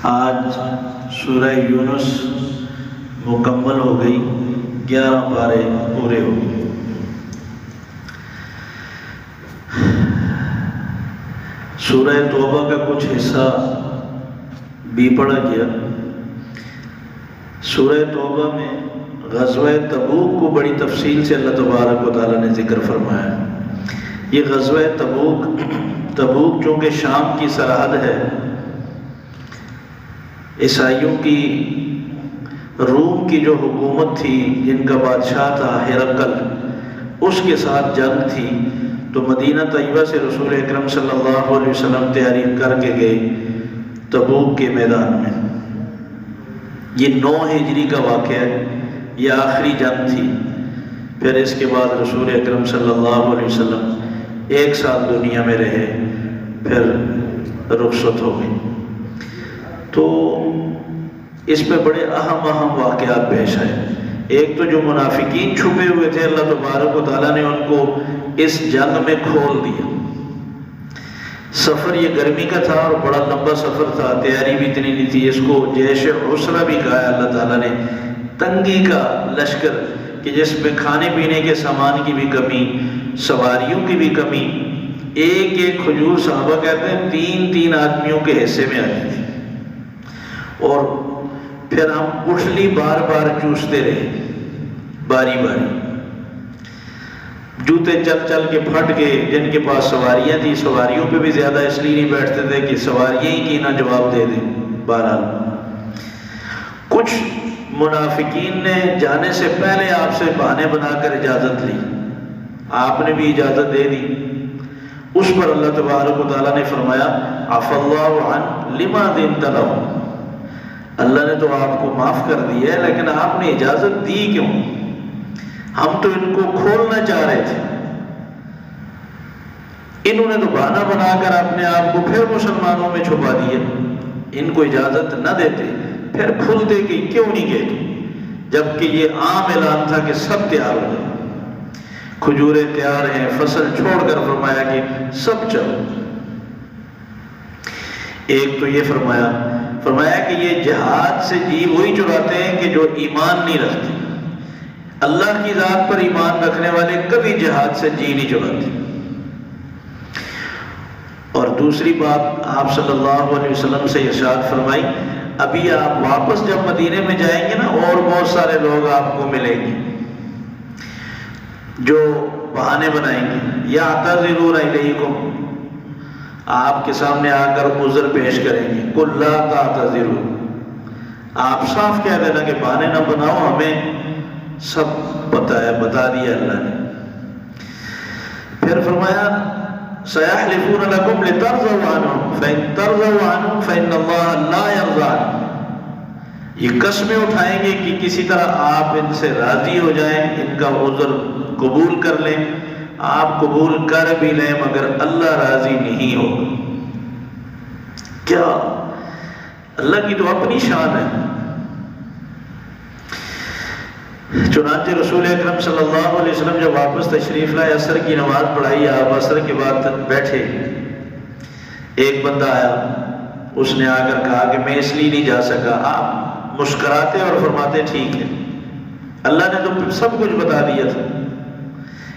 آج سورہ یونس مکمل ہو گئی، 11 پارے پورے ہو گئے۔ سورہ توبہ کا کچھ حصہ بھی پڑھا گیا۔ سورہ توبہ میں غزوہ تبوک کو بڑی تفصیل سے اللہ تبارک و تعالیٰ نے ذکر فرمایا۔ یہ غزوہ تبوک چونکہ شام کی سرحد ہے، عیسائیوں کی روم کی جو حکومت تھی، جن کا بادشاہ تھا ہرقل، اس کے ساتھ جنگ تھی، تو مدینہ طیبہ سے رسول اکرم صلی اللہ علیہ وسلم تیاری کر کے گئے تبوک کے میدان میں۔ یہ 9 ہجری کا واقعہ ہے، یہ آخری جنگ تھی۔ پھر اس کے بعد رسول اکرم صلی اللہ علیہ وسلم 1 سال دنیا میں رہے، پھر رخصت ہو گئی۔ تو اس پہ بڑے اہم واقعات پیش آئے۔ ایک تو جو منافقین چھپے ہوئے تھے، اللہ تبارک و تعالیٰ نے ان کو اس جنگ میں کھول دیا۔ سفر یہ گرمی کا تھا اور بڑا لمبا سفر تھا، تیاری بھی اتنی نہیں تھی۔ اس کو جیش عسرہ بھی کہا ہے اللہ تعالیٰ نے، تنگی کا لشکر، کہ جس میں کھانے پینے کے سامان کی بھی کمی، سواریوں کی بھی کمی۔ ایک کھجور صحابہ کہتے ہیں 3 آدمیوں کے حصے میں آتی تھی، اور پھر ہم پٹھلی بار بار چوستے رہے، باری باری۔ جوتے چل کے پھٹ گئے۔ جن کے پاس سواریاں تھیں، سواریوں پہ بھی زیادہ اس لیے نہیں بیٹھتے تھے کہ سواریاں ہی کی نہ جواب دے دیں۔ بہرحال کچھ منافقین نے جانے سے پہلے آپ سے بہانے بنا کر اجازت لی، آپ نے بھی اجازت دے دی۔ اس پر اللہ تبارک و تعالیٰ نے فرمایا عفا اللہ عنک لما ذنت لہم، اللہ نے تو آپ کو معاف کر دیا ہے، لیکن آپ نے اجازت دی کیوں؟ ہم تو ان کو کھولنا چاہ رہے تھے، انہوں نے تو بہانہ بنا کر اپنے آپ کو پھر مسلمانوں میں چھپا دیا۔ ان کو اجازت نہ دیتے، پھر کھلتے کہ کیوں نہیں گئے، جبکہ یہ عام اعلان تھا کہ سب تیار ہو جائیں، کھجوریں تیار ہیں، فصل چھوڑ کر فرمایا کہ سب چلو۔ ایک تو یہ فرمایا کہ یہ جہاد سے جی وہی چراتے ہیں کہ جو ایمان نہیں رکھتے۔ اللہ کی ذات پر ایمان رکھنے والے کبھی جہاد سے جی نہیں چراتے۔ اور دوسری بات آپ صلی اللہ علیہ وسلم سے ارشاد فرمائی، ابھی آپ واپس جب مدینے میں جائیں گے نا، اور بہت سارے لوگ آپ کو ملیں گے جو بہانے بنائیں گے، یعتذرون الیکم، آپ کے سامنے آ کر عذر پیش کریں گے، قل لا تعتذروا، آپ صاف کہہ دینا کہ بہانے نہ بناؤ، ہمیں سب بتا دیا اللہ نے۔ پھر فرمایا سَيَحْلِفُونَ لَكُمْ لِتَرْضَوْا عَنْهُمْ فَإِن تَرْضَوْا عَنْهُمْ فَإِنَّ اللَّهَ لَا يَرْضَىٰ، یہ قسمیں اٹھائیں گے کہ کسی طرح آپ ان سے راضی ہو جائیں، ان کا عذر قبول کر لیں، آپ قبول کر بھی لیں، مگر اللہ راضی نہیں ہوگا۔ کیا اللہ کی تو اپنی شان ہے۔ چنانچہ رسول اکرم صلی اللہ علیہ وسلم جب واپس تشریف لائے، عصر کی نماز پڑھائی، آپ عصر کے بعد بیٹھے، ایک بندہ آیا، اس نے آ کر کہا کہ میں اس لیے نہیں جا سکا۔ آپ مسکراتے اور فرماتے ٹھیک ہے، اللہ نے تو سب کچھ بتا دیا تھا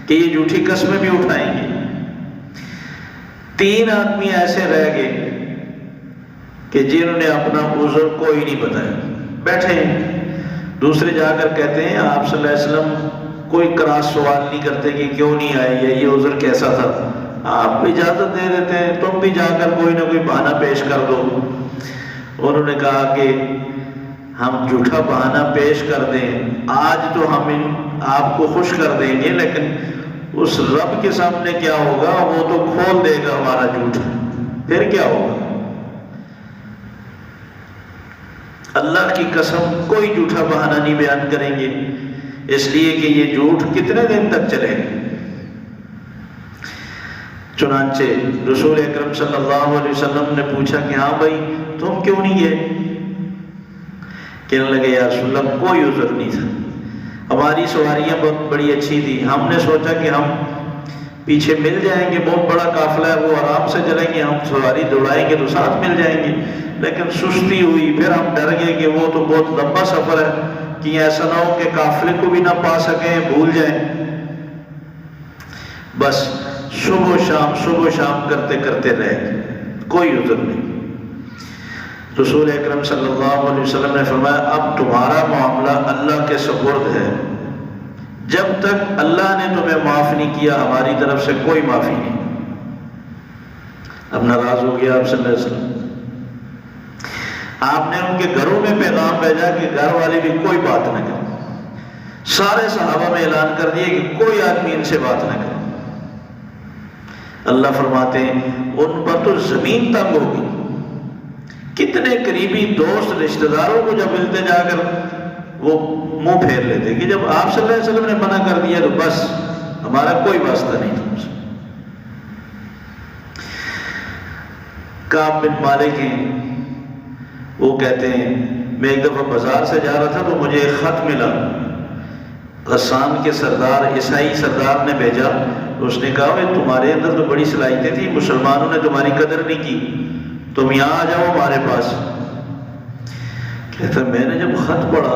کہ یہ جھوٹی قسمیں بھی اٹھائیں گے۔ 3 آدمی ایسے رہ گئے کہ جنہوں نے اپنا عذر کوئی نہیں بتایا، بیٹھے ہیں۔ دوسرے جا کر کہتے ہیں آپ صلی اللہ علیہ وسلم کوئی کراس سوال نہیں کرتے کہ کیوں نہیں آئے، یہ عذر کیسا تھا، آپ اجازت دے دیتے ہیں، تم بھی جا کر کوئی نہ کوئی بہانہ پیش کر دو۔ انہوں نے کہا کہ ہم جھوٹا بہانہ پیش کر دیں، آج تو ہم آپ کو خوش کر دیں گے، لیکن اس رب کے سامنے کیا ہوگا، وہ تو کھول دے گا ہمارا جھوٹ، پھر کیا ہوگا۔ اللہ کی قسم کوئی جھوٹا بہانہ نہیں بیان کریں گے، اس لیے کہ یہ جھوٹ کتنے دن تک چلے گا۔ چنانچہ رسول اکرم صلی اللہ علیہ وسلم نے پوچھا کہ ہاں بھائی تم کیوں نہیں گئے؟ کہنے لگے یا رسول اللہ کوئی عذر نہیں تھا، ہماری سواریاں بہت بڑی اچھی تھی، ہم نے سوچا کہ ہم پیچھے مل جائیں گے، بہت بڑا قافلہ ہے، وہ آرام سے چلیں گے، ہم سواری دوڑائیں گے تو ساتھ مل جائیں گے، لیکن سستی ہوئی، پھر ہم ڈر گئے کہ وہ تو بہت لمبا سفر ہے، کہ ایسا نہ ہو کہ قافلے کو بھی نہ پا سکیں، بھول جائیں۔ بس صبح و شام کرتے کرتے رہ گئے، کوئی عذر نہیں۔ رسول اکرم صلی اللہ علیہ وسلم نے فرمایا اب تمہارا معاملہ اللہ کے سپرد ہے، جب تک اللہ نے تمہیں معاف نہیں کیا ہماری طرف سے کوئی معافی نہیں۔ اب ناراض ہو گیا آپ صلی اللہ علیہ وسلم، آپ نے ان کے گھروں میں پیغام بھیجا کہ گھر والے بھی کوئی بات نہ کریں، سارے صحابہ میں اعلان کر دیا کہ کوئی آدمی ان سے بات نہ کرے۔ اللہ فرماتے ہیں ان پر تو زمین تنگ ہوگی، کتنے قریبی دوست رشتہ داروں کو جب ملتے جا کر وہ منہ پھیر لیتے کہ جب آپ صلی اللہ علیہ وسلم نے منع کر دیا تو بس ہمارا کوئی واسطہ نہیں تم سے۔ کعب بن مالک ہیں، وہ کہتے ہیں میں ایک دفعہ بازار سے جا رہا تھا تو مجھے ایک خط ملا، غسان کے سردار، عیسائی سردار نے بھیجا، اس نے کہا کہ تمہارے اندر تو بڑی صلاحیتیں تھیں، مسلمانوں نے تمہاری قدر نہیں کی، تم یہاں آ جاؤ ہمارے پاس۔ کہتا میں نے جب خط پڑھا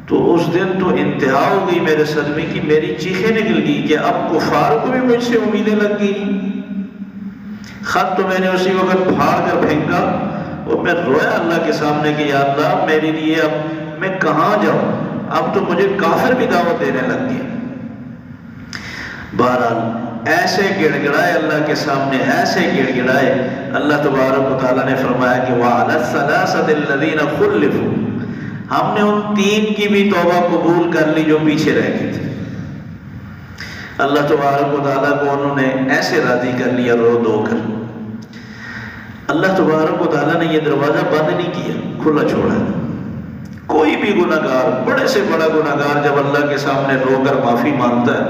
تو اس دن تو انتہا ہو گئی میرے صدمے کی، میری چیخیں نکل گئی کہ اب کفار کو بھی مجھ سے امیدیں لگ گئی۔ خط تو میں نے اسی وقت پھاڑ کر پھینکا اور میں رویا اللہ کے سامنے کہ یا اللہ میرے لیے اب میں کہاں جاؤں، اب تو مجھے کافر بھی دعوت دینے لگ گئے۔ بہرحال ایسے گڑ گڑائے اللہ کے سامنے، ایسے گڑ گڑائے، اللہ تبارک و تعالیٰ نے فرمایا کہ وَعَلَى الثَّلَاثَةِ الَّذِينَ خُلِّفُوا، ہم نے ان تین کی بھی توبہ قبول کر لی جو پیچھے رہ گئے تھے۔ اللہ تبارک و تعالیٰ کو انہوں نے ایسے راضی کر لیا رو دو کر۔ اللہ تبارک و تعالیٰ نے یہ دروازہ بند نہیں کیا، کھلا چھوڑا۔ کوئی بھی گناہ گار، بڑے سے بڑا گناہ گار جب اللہ کے سامنے رو کر معافی مانگتا ہے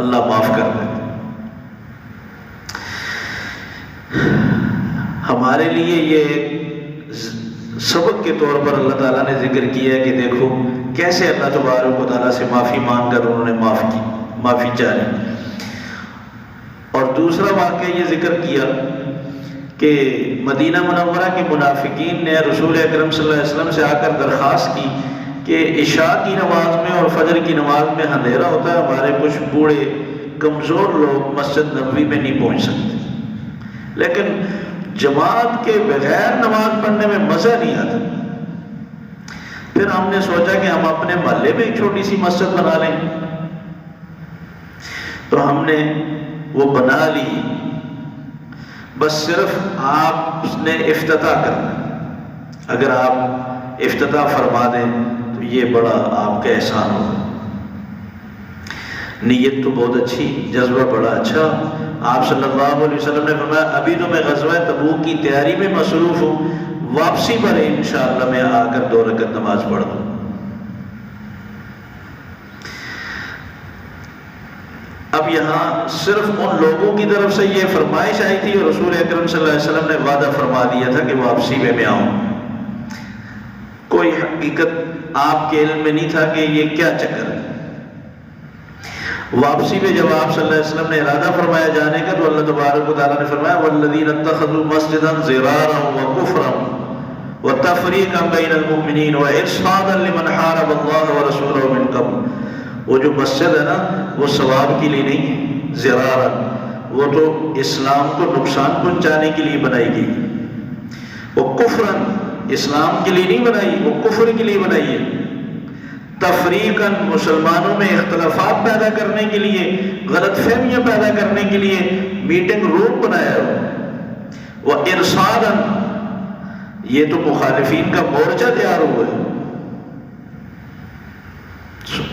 اللہ معاف کر دیتا۔ ہمارے لیے یہ سبق کے طور پر اللہ تعالیٰ نے ذکر کیا ہے کہ دیکھو کیسے اللہ تبارک و تعالیٰ سے معافی مانگ کر انہوں نے معافی چاہی۔ اور دوسرا واقعہ یہ ذکر کیا کہ مدینہ منورہ کے منافقین نے رسول اکرم صلی اللہ علیہ وسلم سے آ کر درخواست کی کہ عشاء کی نماز میں اور فجر کی نماز میں اندھیرا ہوتا ہے، ہمارے کچھ بوڑھے کمزور لوگ مسجد نبوی میں نہیں پہنچ سکتے، لیکن جماعت کے بغیر نماز پڑھنے میں مزہ نہیں آتا۔ پھر ہم نے سوچا کہ ہم اپنے محلے میں ایک چھوٹی سی مسجد بنا لیں، تو ہم نے وہ بنا لی، بس صرف آپ نے افتتاح کرنا، اگر آپ افتتاح فرما دیں تو یہ بڑا آپ کا احسان ہوگا۔ نیت تو بہت اچھی، جذبہ بڑا اچھا۔ آپ صلی اللہ علیہ وسلم نے فرمایا ابھی تو میں غزوہ تبوک کی تیاری میں مصروف ہوں، واپسی پر انشاءاللہ میں آ کر 2 رکعت نماز پڑھ دوں۔ اب یہاں صرف ان لوگوں کی طرف سے یہ فرمائش آئی تھی اور رسول اکرم صلی اللہ علیہ وسلم نے وعدہ فرما دیا تھا کہ واپسی میں آؤں، کوئی حقیقت آپ کے علم میں نہیں تھا کہ یہ کیا چکر ہے۔ واپسی میں جب آپ صلی اللہ علیہ وسلم نے ارادہ فرمایا جانے کا تو اللہ تبارک و تعالیٰ نے فرمایا وَالَّذِينَ اتَّخَذُوا مَسْجِدًا ضِرَارًا وَكُفْرًا وَتَفْرِيقًا بَيْنَ الْمُؤْمِنِينَ وَإِرْصَادًا لِمَنْ حَارَبَ اللَّهَ وَرَسُولَهُ مِنْ قَبْلُ۔ وہ جو مسجد ہے نا وہ ثواب کے لیے نہیں ہے، ضِرَارًا، وہ تو اسلام کو نقصان پہنچانے کے لیے بنائی گئی، وہ کفراً اسلام کے لیے نہیں بنائی، وہ کفر کے لیے بنائی ہے، تفریقاً مسلمانوں میں اختلافات پیدا کرنے کے لیے، غلط فہمیاں پیدا کرنے کے لیے میٹنگ روم بنایا ہو، وہ ارصاداً، یہ تو مخالفین کا مورچہ تیار ہوا ہے۔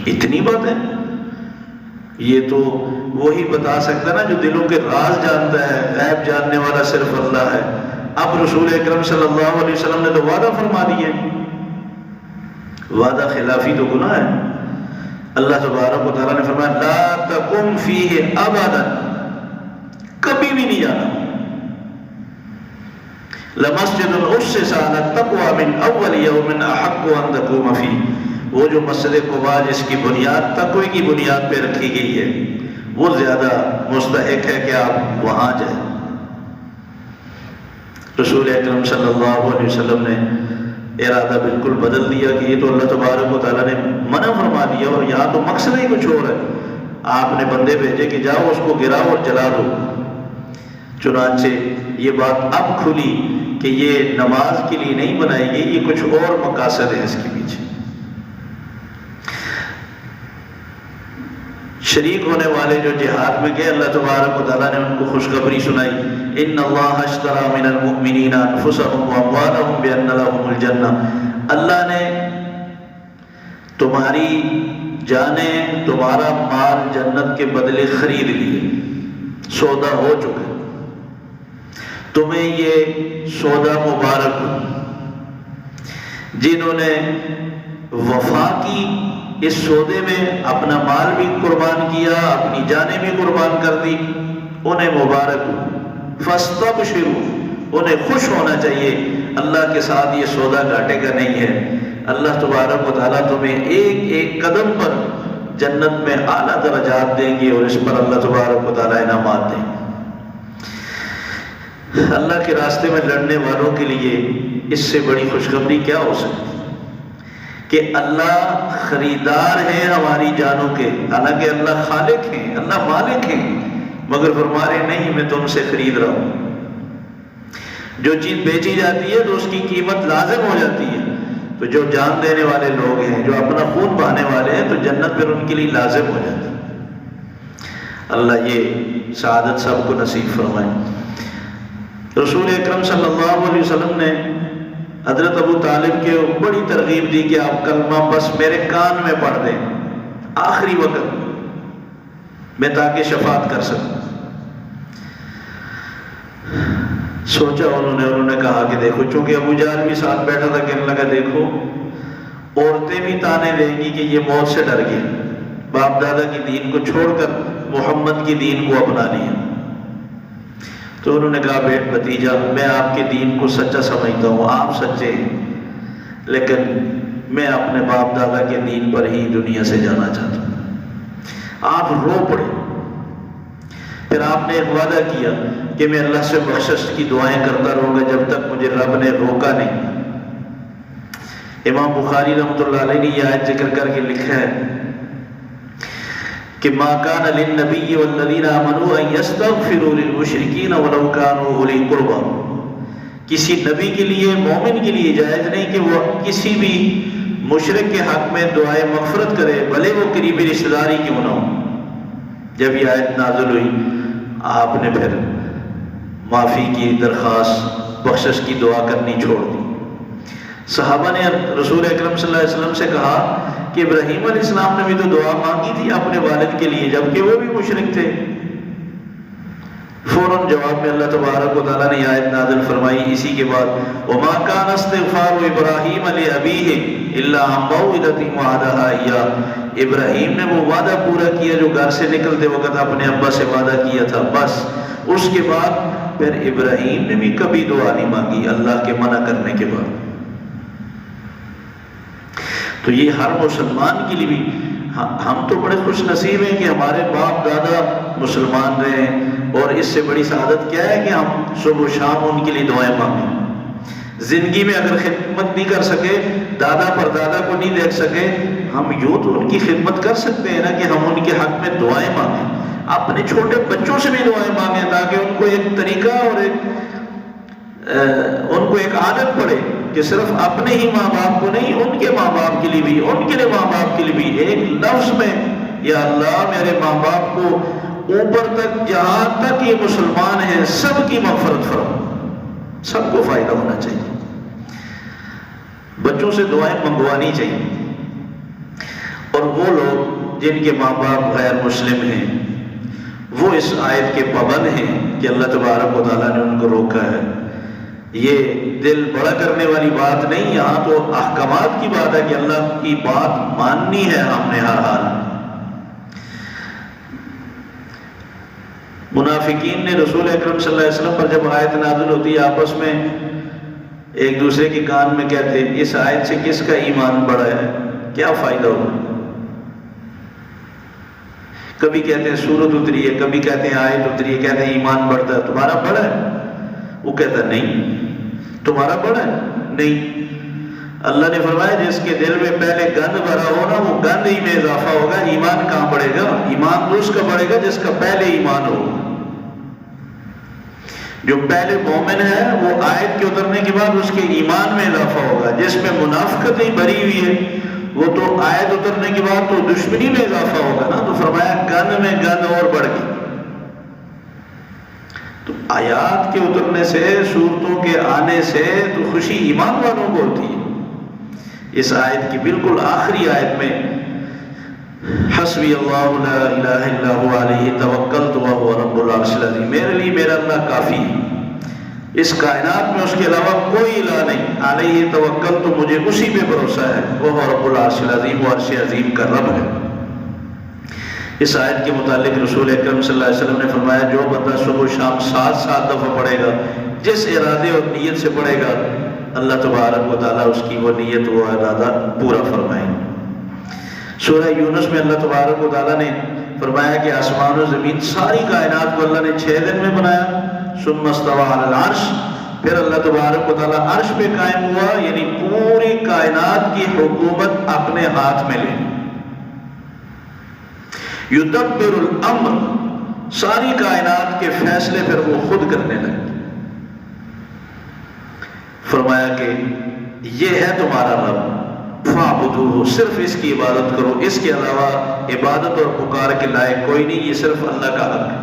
اتنی بات ہے، یہ تو وہی بتا سکتا نا جو دلوں کے راز جانتا ہے، غیب جاننے والا صرف اللہ ہے۔ اب رسول اکرم صلی اللہ علیہ وسلم نے تو وعدہ فرما دیا، وعدہ خلافی تو گناہ ہے۔ اللہ تبارک و تعالیٰ نے فرمایا لا تقم فیہ ابدا، کبھی بھی نہیں جانا۔ لمسجد اسس علی التقوی من اول یوم احق ان تقوم فیہ، وہ جو مسجد قباء جس کی بنیاد تقوی کی بنیاد پہ رکھی گئی ہے، وہ زیادہ مستحق ہے کہ آپ وہاں جائیں۔ رسول اکرم صلی اللہ علیہ وسلم نے ارادہ بالکل بدل دیا کہ یہ تو اللہ تبارک و تعالیٰ نے منع فرما دیا اور یہاں تو مقصد ہی کچھ اور ہے۔ آپ نے بندے بھیجے کہ جاؤ اس کو گراؤ اور جلا دو۔ چنانچہ یہ بات اب کھلی کہ یہ نماز کے لیے نہیں بنائی گئی، یہ کچھ اور مقاصد ہیں اس کے پیچھے۔ شریک ہونے والے جو جہاد میں گئے، اللہ تبارک و تعالیٰ نے ان کو خوشخبری سنائی، ان اللہ اشتری من المؤمنین انفسهم واموالهم بان لهم الجنہ، اللہ نے تمہاری جانیں، تمہارا مال جنت کے بدلے خرید لیے، سودا ہو چکا، تمہیں یہ سودا مبارک ہو۔ جنہوں نے وفا کی اس سودے میں اپنا مال بھی قربان کیا، اپنی جانیں بھی قربان کر دی، انہیں مبارک ہو۔ فاستبشروا، انہیں خوش ہونا چاہیے، اللہ کے ساتھ یہ سودا گھاٹے کا نہیں ہے۔ اللہ تبارک و تعالیٰ تمہیں ایک ایک قدم پر جنت میں اعلیٰ درجات دیں گے اور اس پر اللہ تبارک و تعالیٰ انعامات دیں گے۔ اللہ کے راستے میں لڑنے والوں کے لیے اس سے بڑی خوشخبری کیا ہو سکتی کہ اللہ خریدار ہے ہماری جانوں کے، حالانکہ اللہ خالق ہیں، اللہ مالک ہیں، مگر فرما رہے نہیں میں تم سے خرید رہا ہوں۔ جو چیز بیچی جاتی ہے تو اس کی قیمت لازم ہو جاتی ہے، تو جو جان دینے والے لوگ ہیں، جو اپنا خون بہانے والے ہیں، تو جنت پھر ان کے لیے لازم ہو جاتی ہے۔ اللہ یہ سعادت سب کو نصیب فرمائے۔ رسول اکرم صلی اللہ علیہ وسلم نے حضرت ابو طالب کے بڑی ترغیب دی کہ آپ کلمہ بس میرے کان میں پڑھ دیں آخری وقت میں، تاکہ شفاعت کر سکوں۔ سوچا انہوں نے کہا کہ دیکھو، چونکہ ابو جہل بھی ساتھ بیٹھا تھا، کہنے لگا دیکھو عورتیں بھی تانے دیں گی کہ یہ موت سے ڈر گئے، باپ دادا کی دین کو چھوڑ کر محمد کی دین کو اپنا لیا۔ تو انہوں نے کہا بیٹ بھتیجا، میں آپ کے دین کو سچا سمجھتا ہوں، آپ سچے ہیں، لیکن میں اپنے باپ دادا کے دین پر ہی دنیا سے جانا چاہتا ہوں۔ آپ رو پڑے۔ پھر آپ نے ایک وعدہ کیا کہ میں اللہ سے بخشش کی دعائیں کرتا رہوں گا جب تک مجھے رب نے روکا نہیں۔ امام بخاری رحمۃ اللہ علیہ نے یہ آیت ذکر کر کے لکھا ہے کہ ما کان للنبی والذین آمنوا ان یستغفروا للمشرکین ولو کانوا اولی قربی، کسی نبی کے لیے، مومن کے لیے جائز نہیں کہ وہ کسی بھی مشرک کے حق میں دعائے مغفرت کرے، بھلے وہ قریبی رشتہ داری کیوں نہ ہو۔ جب یہ آیت نازل ہوئی، آپ نے پھر معافی کی درخواست، بخشش کی دعا کرنی چھوڑ دی۔ صحابہ نے رسول اکرم صلی اللہ علیہ وسلم سے کہا کہ ابراہیم علیہ السلام نے بھی تو دعا مانگی تھی اپنے والد کے لیے جبکہ وہ بھی مشرک تھے۔ فوراً جواب میں اللہ تبارک و تعالیٰ نے آیت نازل فرمائی اسی کے بعد، وَمَا كَانَ اسْتِغْفَارُ إِبْرَاهِيمَ لِأَبِيهِ إِلَّا عَن مَّوْعِدَةٍ وَعَدَهَا إِيَّاهُ، ابراہیم نے وہ وعدہ پورا کیا جو گھر سے نکلتے وقت اپنے ابا سے وعدہ کیا تھا، بس اس کے بعد پھر ابراہیم نے بھی کبھی دعا نہیں مانگی اللہ کے منع کرنے کے بعد۔ تو یہ ہر مسلمان کے لیے بھی، ہم تو بڑے خوش نصیب ہیں کہ ہمارے باپ دادا مسلمان رہے ہیں، اور اس سے بڑی سعادت کیا ہے کہ ہم صبح و شام ان کے لیے دعائیں مانگیں۔ زندگی میں اگر خدمت نہیں کر سکے، دادا پر دادا کو نہیں دیکھ سکے، ہم یوں تو ان کی خدمت کر سکتے ہیں نا کہ ہم ان کے حق میں دعائیں مانگیں، اپنے چھوٹے بچوں سے بھی دعائیں مانگیں تاکہ ان کو ایک طریقہ اور ان کو ایک عادت پڑے کہ صرف اپنے ہی ماں باپ کو نہیں، ان کے ماں باپ کے لیے بھی، ان کے ماں باپ کے لیے بھی ایک لفظ میں یا اللہ میرے ماں باپ کو اوپر تک جہاں تک یہ مسلمان ہیں سب کی مغفرت فرما، سب کو فائدہ ہونا چاہیے۔ بچوں سے دعائیں منگوانی چاہیے، اور وہ لوگ جن کے ماں باپ غیر مسلم ہیں وہ اس آیت کے پابند ہیں کہ اللہ تبارک و تعالیٰ نے ان کو روکا ہے۔ یہ دل بڑا کرنے والی بات نہیں، یہاں تو احکامات کی بات ہے کہ اللہ کی بات ماننی ہے ہم نے ہر حال۔ منافقین نے رسول اکرم صلی اللہ علیہ وسلم پر جب آیت نازل ہوتی ہے آپس میں ایک دوسرے کے کان میں کہتے اس آیت سے کس کا ایمان بڑا ہے، کیا فائدہ ہوگا، کبھی کہتے ہیں سورت اتری ہے، کبھی کہتے ہیں آیت اتری ہے، کہتے ہیں ایمان بڑھتا ہے، تمہارا بڑھا ہے؟ وہ کہتا ہے نہیں۔ تمہارا بڑھا ہے؟ نہیں۔ اللہ نے فرمایا جس کے دل میں پہلے گند بھرا ہو نا، وہ گند ہی میں اضافہ ہوگا، ایمان کہاں بڑھے گا؟ ایمان تو اس کا بڑھے گا جس کا پہلے ایمان ہو۔ جو پہلے مومن ہے وہ آیت کے اترنے کے بعد اس کے ایمان میں اضافہ ہوگا، جس میں منافقت ہی بھری ہوئی ہے وہ تو آیت اترنے کے بعد تو دشمنی میں اضافہ ہوگا نا۔ تو فرمایا گند میں گند اور بڑھ گئی۔ تو آیات کے اترنے سے، سورتوں کے آنے سے تو خوشی ایمان والوں کو ہوتی ہے۔ اس آیت کی بالکل آخری آیت میں حسبی اللہ لا الہ الا هو علیہ توکلت وهو رب العرش العظیم، میرے لیے میرا اللہ کافی ہے، اس کائنات میں اس کے علاوہ کوئی الہ نہیں، علیہ توکلت، تو مجھے اسی پہ بھروسہ ہے، وہ رب العرش العظیم، وہ عرش عظیم کا رب ہے۔ اس آیت کے متعلق رسول اکرم صلی اللہ علیہ وسلم نے فرمایا جو بندہ صبح و شام 7 دفعہ پڑھے گا، جس ارادے اور نیت سے پڑھے گا، اللہ تبارک و تعالیٰ اس کی وہ نیت و ارادہ پورا فرمائے۔ سورہ یونس میں اللہ تبارک و تعالیٰ نے فرمایا کہ آسمان و زمین ساری کائنات کو اللہ نے 6 دن میں بنایا، ثم استوى علی العرش، پھر اللہ تبارک و تعالیٰ عرش پہ قائم ہوا، یعنی پوری کائنات کی حکومت اپنے ہاتھ میں لے۔ یدبر الامر، ساری کائنات کے فیصلے پھر وہ خود کرنے لگے۔ فرمایا کہ یہ ہے تمہارا رب، فاعبدوہ، صرف اس کی عبادت کرو، اس کے علاوہ عبادت اور پکار کے لائق کوئی نہیں، یہ صرف اللہ کا حق ہے۔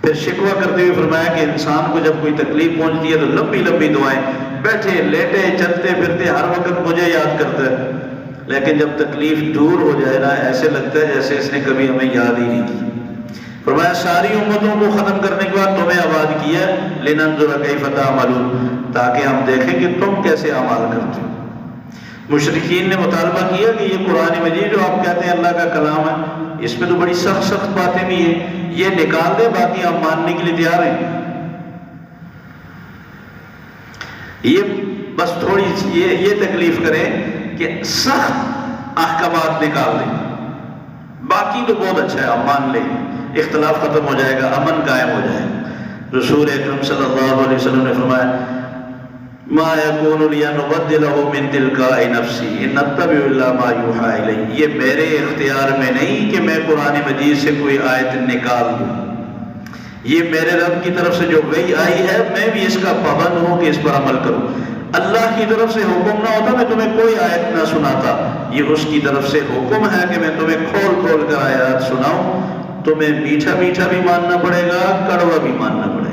پھر شکوہ کرتے ہوئے فرمایا کہ انسان کو جب کوئی تکلیف پہنچتی ہے تو لمبی لمبی دعائیں، بیٹھے لیٹے چلتے پھرتے ہر وقت مجھے یاد کرتا ہے، لیکن جب تکلیف دور ہو جائے نا ایسے لگتا ہے جیسے اس نے کبھی ہمیں یاد ہی نہیں کی۔ فرمایا ساری امتوں کو ختم کرنے کے بعد تمہیں آباد کیا ہے، لننظر کیف تعملون، تاکہ ہم دیکھیں کہ تم کیسے اعمال کرتے ہو۔ مشرکین نے مطالبہ کیا کہ یہ قرآن مجید جو آپ کہتے ہیں اللہ کا کلام ہے، اس میں تو بڑی سخت سخت باتیں بھی ہیں، یہ نکال دے، باقی ہم ماننے کے لیے تیار ہیں۔ یہ بس تھوڑی یہ تکلیف کریں کہ سخت احکامات نکال دیں، باقی تو بہت اچھا ہے، ہم مان لیں، اختلاف ختم ہو جائے گا، امن قائم ہو جائے گا۔ رسول اکرم صلی اللہ علیہ وسلم نے فرمایا ما یکون لی ان ابدلہ من تلقاء نفسی ان اتبع الا ما یوحی الی، یہ میرے اختیار میں نہیں کہ میں قرآن مجید سے کوئی آیت نکال دوں، یہ میرے رب کی طرف سے جو وحی آئی ہے، میں بھی اس کا پابند ہوں کہ اس پر عمل کروں۔ اللہ کی طرف سے حکم نہ ہوتا میں تمہیں کوئی آیت نہ سناتا، یہ اس کی طرف سے حکم ہے کہ میں تمہیں کھول کھول کر آیات سناؤں، تمہیں میٹھا میٹھا بھی ماننا پڑے گا، کڑوا بھی ماننا پڑے گا۔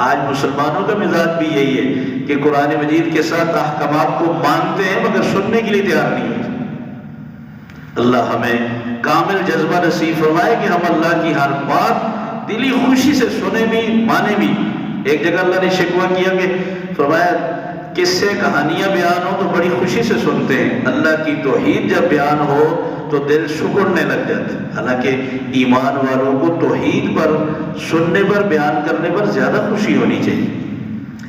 آج مسلمانوں کا مزاج بھی یہی ہے کہ قرآن مجید کے ساتھ احکامات کو مانتے ہیں مگر سننے کے لیے تیار نہیں ہوتے۔ اللہ ہمیں کامل جذبہ نصیب فرمائے کہ ہم اللہ کی ہر بات دلی خوشی سے سنیں بھی مانے بھی۔ ایک جگہ اللہ نے شکوہ کیا کہ فرمایا قصے کہانیاں بیان ہو تو بڑی خوشی سے سنتے ہیں، اللہ کی توحید جب بیان ہو تو دل سکڑنے لگ جاتے ہیں۔ حالانکہ ایمان والوں کو توحید پر سننے پر بیان کرنے پر زیادہ خوشی ہونی چاہیے۔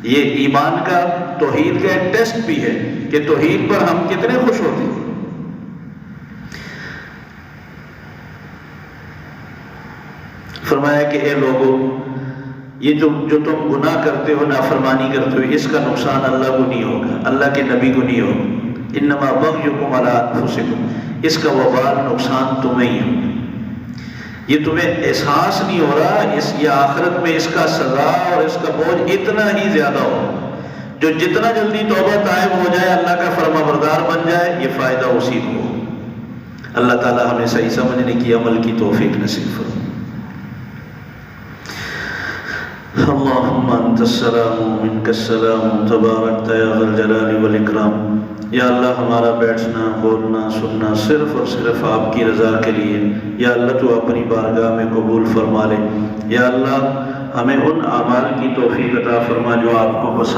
یہ ایمان کا توحید کا ایک ٹیسٹ بھی ہے کہ توحید پر ہم کتنے خوش ہوتے ہیں۔ فرمایا کہ اے لوگوں، یہ جو تم گناہ کرتے ہو، نافرمانی کرتے ہو، اس کا نقصان اللہ کو نہیں ہوگا، اللہ کے نبی کو نہیں ہوگا۔ انما بغیکم علی انفسکم، اس کا وبال نقصان تمہیں ہی ہوگا۔ یہ تمہیں احساس نہیں ہو رہا، یہ آخرت میں اس کا سزا اور اس کا بوجھ اتنا ہی زیادہ ہو۔ جو جتنا جلدی توبہ طائب ہو جائے، اللہ کا فرما بردار بن جائے، یہ فائدہ اسی کو ہو۔ اللہ تعالی ہمیں صحیح سمجھنے کی، عمل کی توفیق نصیب فرمائے۔ اللہم انت السلام منک السلام تبارکت یا ذا الجلال والاکرام۔ یا اللہ ہمارا بیٹھنا بولنا سننا صرف اور صرف آپ کی رضا کے لیے، یا اللہ تو اپنی بارگاہ میں قبول فرما لے۔ یا اللہ ہمیں ان اعمال کی توفیق عطا فرما جو آپ کو پسند